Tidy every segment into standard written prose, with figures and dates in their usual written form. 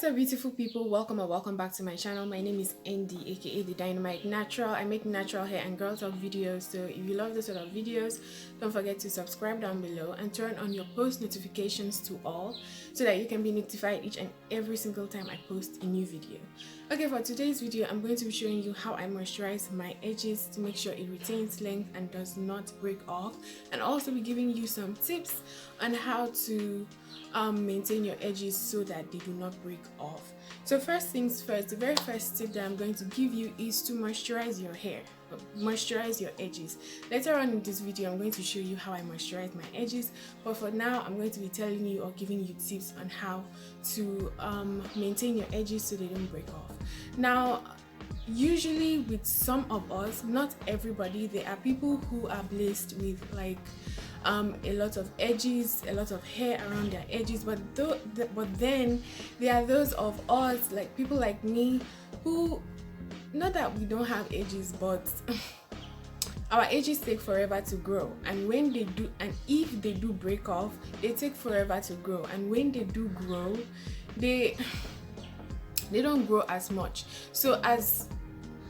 up, beautiful people? Welcome or welcome back to my channel. My name is Nddy, aka the Dynamite Natural. I make natural hair and girl talk videos, so if you love this sort of videos, don't forget to subscribe down below and turn on your post notifications to all so that you can be notified each and every single time I post a new video. Okay, for today's video, I'm going to be showing you how I moisturize my edges to make sure it retains length and does not break off, and also be giving you some tips on how to maintain your edges so that they do not break off. So first things first, the very first tip that I'm going to give you is to moisturize your hair, moisturize your edges. Later on in this video, I'm going to show you how I moisturize my edges, but for now I'm going to be telling you or giving you tips on how to maintain your edges so they don't break off. Now, usually with some of us, not everybody, there are people who are blessed with like a lot of edges, a lot of hair around their edges, but then there are those of us, like people like me, who, not that we don't have edges, but our edges take forever to grow, and when they do, and if they do break off, they take forever to grow, and when they do grow, they don't grow as much. So as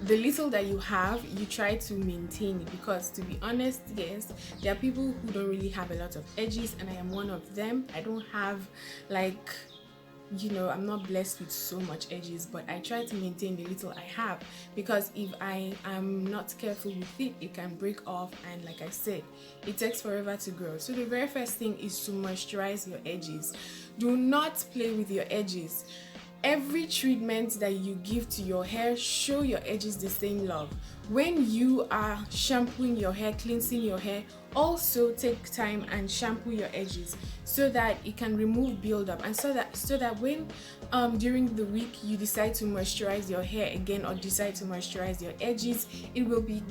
the little that you have, you try to maintain it, because to be honest, yes, there are people who don't really have a lot of edges, and I am one of them. I don't have, like, you know, I'm not blessed with so much edges, but I try to maintain the little I have, because if I am not careful with it, it can break off, and like I said, it takes forever to grow. So the very first thing is to moisturize your edges. Do not play with your edges. Every treatment that you give to your hair, show your edges the same love. When you are shampooing your hair, cleansing your hair, also take time and shampoo your edges so that it can remove buildup, and so that when during the week you decide to moisturize your hair again, or decide to moisturize your edges, it will be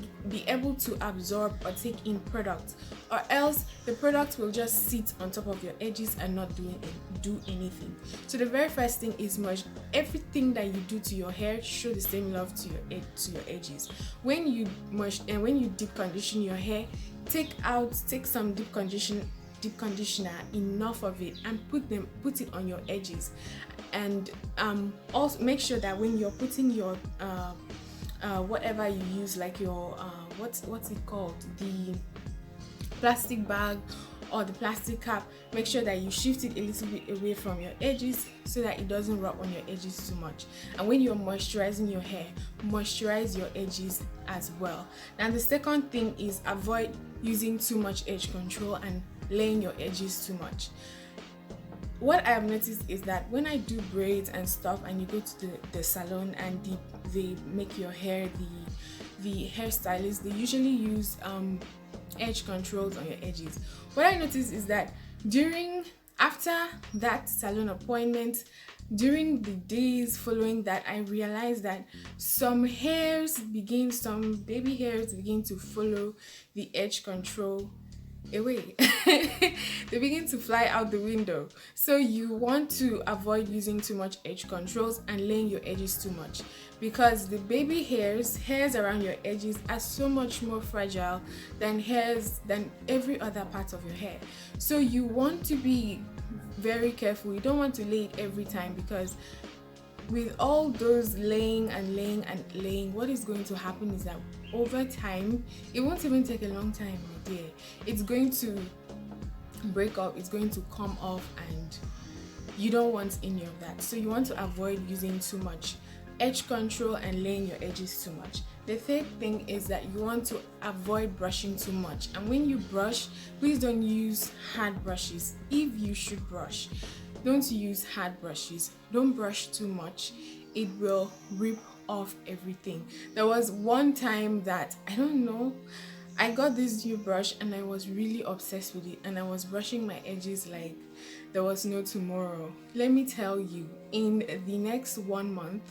able to absorb or take in product, or else the product will just sit on top of your edges and not do anything. So the very first thing is everything that you do to your hair, show the same love to your edges. When you deep condition your hair, take some deep conditioner, enough of it, and put it on your edges. And also make sure that when you're putting your whatever you use, like your what's it called, the plastic bag or the plastic cap, make sure that you shift it a little bit away from your edges so that it doesn't rub on your edges too much. And when you're moisturizing your hair, moisturize your edges as well. Now the second thing is avoid using too much edge control and laying your edges too much. What I have noticed is that when I do braids and stuff, and you go to the salon and they make your hair, the hairstylist, they usually use edge controls on your edges. What I noticed is that after that salon appointment, during the days following that, I realized that some baby hairs begin to follow the edge control away. They begin to fly out the window. So you want to avoid using too much edge controls and laying your edges too much, because the baby hairs around your edges are so much more fragile than every other part of your hair. So you want to be very careful. You don't want to lay it every time, because with all those laying, what is going to happen is that over time, it won't even take a long time, my dear, it's going to break up, it's going to come off, and you don't want any of that. So you want to avoid using too much edge control and laying your edges too much. The third thing is that you want to avoid brushing too much, and when you brush, please don't use hard brushes. If you should brush, don't use hard brushes. Don't brush too much, it will rip off everything. There was one time that, I don't know, I got this new brush and I was really obsessed with it, and I was brushing my edges like there was no tomorrow. Let me tell you, in the next 1 month,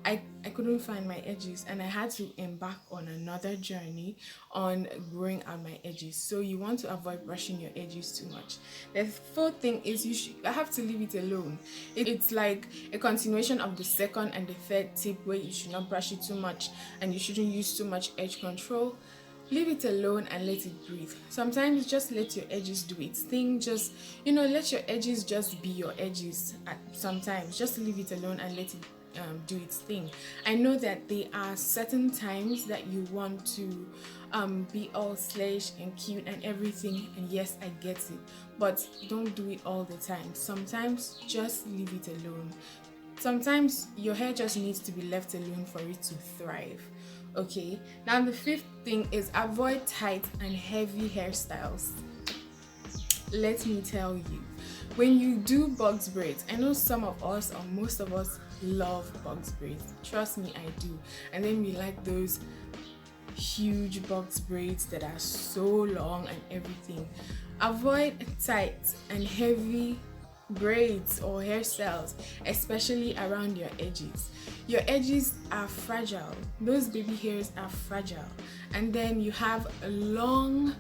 I couldn't find my edges, and I had to embark on another journey on growing out my edges. So you want to avoid brushing your edges too much. The fourth thing is you have to leave it alone. It's like a continuation of the second and the third tip, where you should not brush it too much and you shouldn't use too much edge control. leave it alone and let it breathe. Sometimes just let your edges do its thing. Just, you know, let your edges just be your edges. Sometimes just leave it alone and let it do its thing. I know that there are certain times that you want to be all slash and cute and everything, and yes, I get it, but don't do it all the time. Sometimes just leave it alone. Sometimes your hair just needs to be left alone for it to thrive. Okay, now the fifth thing is avoid tight and heavy hairstyles. Let me tell you, when you do box braids, I know some of us or most of us love box braids. Trust me, I do. And then we like those huge box braids that are so long and everything. Avoid tight and heavy braids or hairstyles, especially around your edges. Your edges are fragile. Those baby hairs are fragile. And then you have long,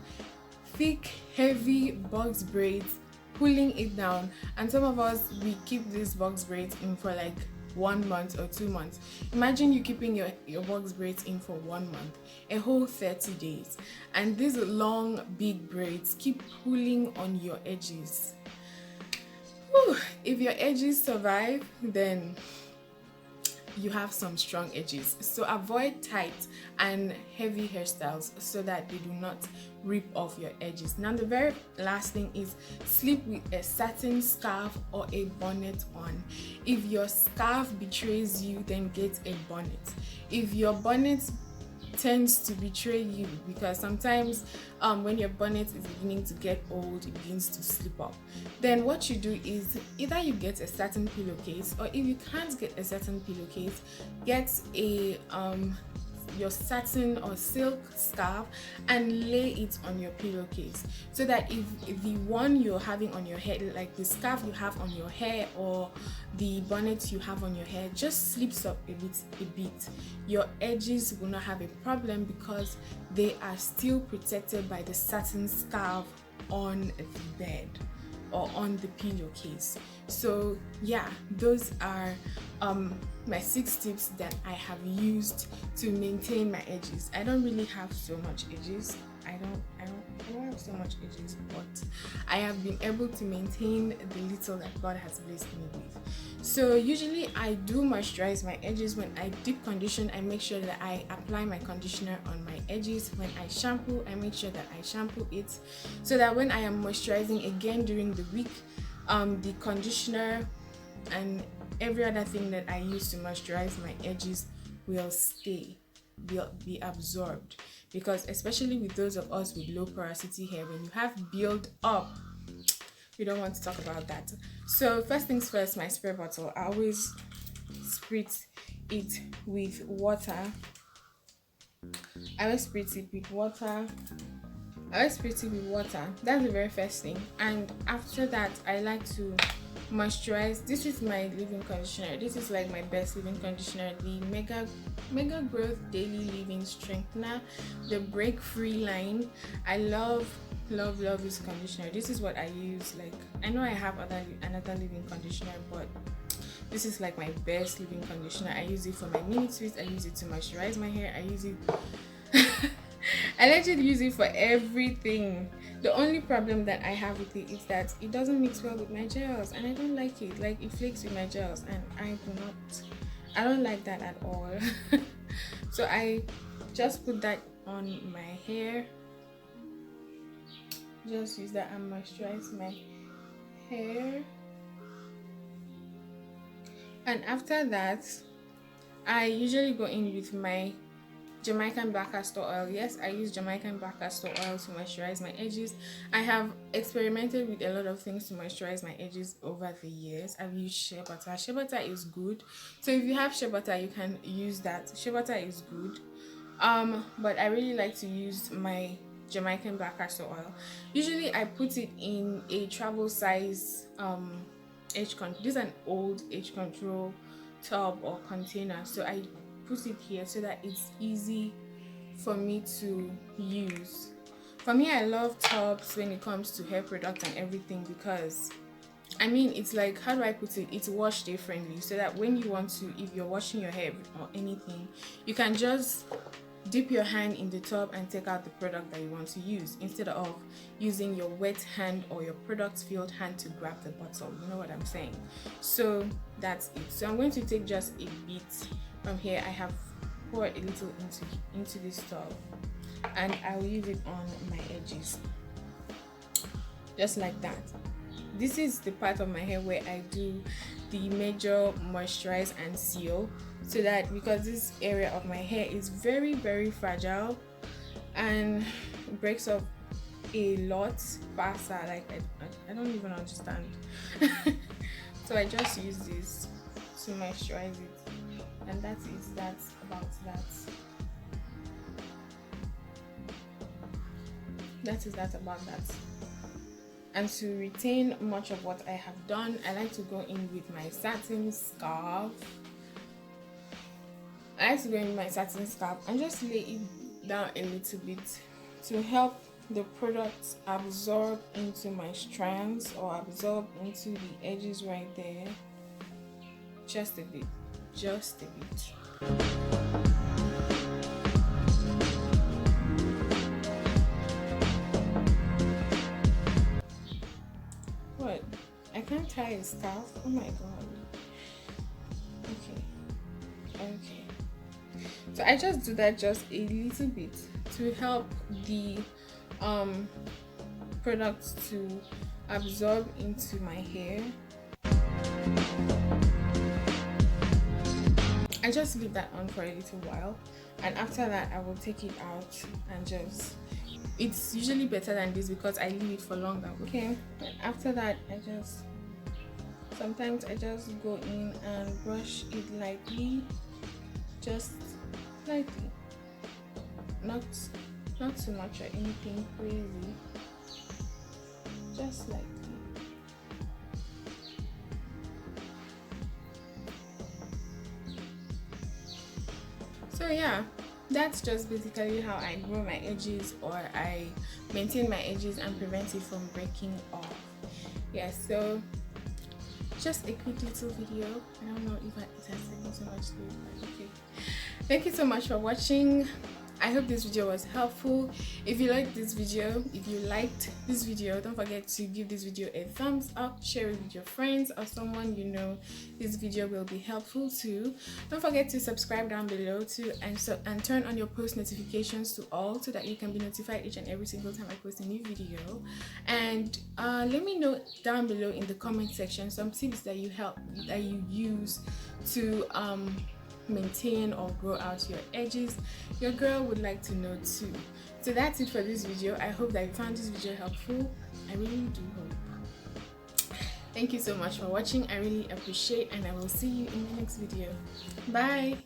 thick, heavy box braids pulling it down, and some of us, we keep these box braids in for like 1 month or 2 months. Imagine you keeping your box braids in for 1 month, a whole 30 days, and these long big braids keep pulling on your edges. Whew. If your edges survive, then you have some strong edges. So avoid tight and heavy hairstyles so that they do not rip off your edges. Now the very last thing is sleep with a satin scarf or a bonnet on. If your scarf betrays you, then get a bonnet. If your bonnet tends to betray you, because sometimes when your bonnet is beginning to get old, it begins to slip up, then what you do is either you get a satin pillowcase, or if you can't get a satin pillowcase, get a your satin or silk scarf and lay it on your pillowcase, so that if the one you're having on your head, like the scarf you have on your hair or the bonnet you have on your hair, just slips up a bit, your edges will not have a problem because they are still protected by the satin scarf on the bed or on the pillowcase. So yeah, those are my 6 tips that I have used to maintain my edges. I don't really have so much edges. I don't have so much edges, but I have been able to maintain the little that God has blessed me with. So usually I do moisturize my edges. When I deep condition, I make sure that I apply my conditioner on my edges. When I shampoo, I make sure that I shampoo it, so that when I am moisturizing again during the week, the conditioner and every other thing that I use to moisturize my edges will be absorbed. Because especially with those of us with low porosity hair, when you have build up, we don't want to talk about that. So first things first, my spray bottle, I always spritz it with water. That's the very first thing. And after that, I like to moisturize. This is my leave-in conditioner. This is like my best leave-in conditioner, the Mega Growth Daily Leave-In Strengthener, the Break Free line. I love this conditioner. This is what I use. Like, I know I have another leave-in conditioner, but this is like my best leave-in conditioner. I use it for my mini twists. I use it to moisturize my hair. I use it I literally use it for everything. The only problem that I have with it is that it doesn't mix well with my gels, and I don't like it. Like, it flakes with my gels, and I don't like that at all. So I just put that on my hair. Just use that and moisturize my hair. And after that, I usually go in with my Jamaican black castor oil. Yes, I use Jamaican black castor oil to moisturize my edges. I have experimented with a lot of things to moisturize my edges over the years. I've used shea butter. Shea butter is good. So if you have shea butter, you can use that. Shea butter is good. But I really like to use my Jamaican black castor oil. Usually I put it in a travel size edge control. This is an old edge control tub or container, so I put it here so that it's easy for me to use. For me, I love tubs when it comes to hair product and everything, because I mean, it's like, how do I put it? It's wash day friendly, so that when you want to, if you're washing your hair or anything, you can just dip your hand in the tub and take out the product that you want to use, instead of using your wet hand or your product filled hand to grab the bottle. You know what I'm saying? So that's it. So I'm going to take just a bit from here. I have poured a little into this tub, and I will use it on my edges, just like that. This is the part of my hair where I do the major moisturize and seal, so that, because this area of my hair is very, very fragile and breaks up a lot faster. Like I don't even understand. So I just use this to moisturize it, and that's about that. That's about that. And to retain much of what I have done, I like to go in with my satin scarf. And just lay it down a little bit to help the product absorb into my strands, or absorb into the edges right there. Just a bit. What? I can't tie a scarf? Oh my god. Okay. So I just do that just a little bit to help the product to absorb into my hair. I just leave that on for a little while, and after that I will take it out and just, it's usually better than this because I leave it for longer. Okay, and after that sometimes I just go in and brush it lightly, just lightly, not too much or anything crazy, just lightly. So yeah, that's just basically how I grow my edges, or I maintain my edges and prevent it from breaking off. Yeah, so just a quick little video. I don't know if it has taken so much to do, but okay. Thank you so much for watching. I hope this video was helpful. If you liked this video, don't forget to give this video a thumbs up, share it with your friends or someone you know this video will be helpful to. Don't forget to subscribe down below too, and turn on your post notifications to all, so that you can be notified each and every single time I post a new video. And let me know down below in the comment section some tips that you use to maintain or grow out your edges. Your girl would like to know too. So that's it for this video. I hope that you found this video helpful. I really do hope. Thank you so much for watching. I really appreciate, and I will see you in the next video. Bye.